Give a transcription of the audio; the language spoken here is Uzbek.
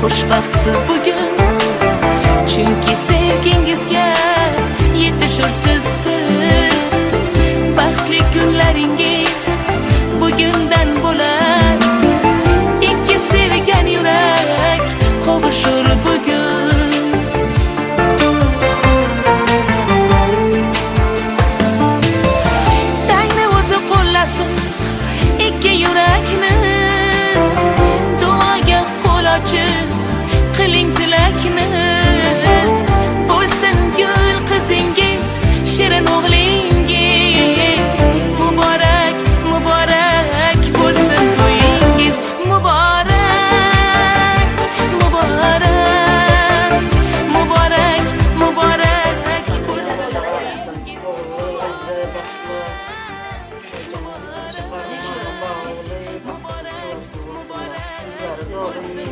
xushvaqtsiz bugun. Chunki sevgingizga yetishursiz siz. Baxtli kunlaringiz bugundan bo'lar. Ikki sevgan yurak qovushur bugun. Tangni o'zi qo'llasin ikki yurakni. Duoga qo'l ochib qiling tilakni. Bo'lsin gul qizingiz, shirin o'g'lingiz. Muborak, muborak bo'lsin to'yingiz. Muborak, muborak, muborak, muborak bo'lsin to'yingiz. Muborak, muborak, muborak bo'lsin.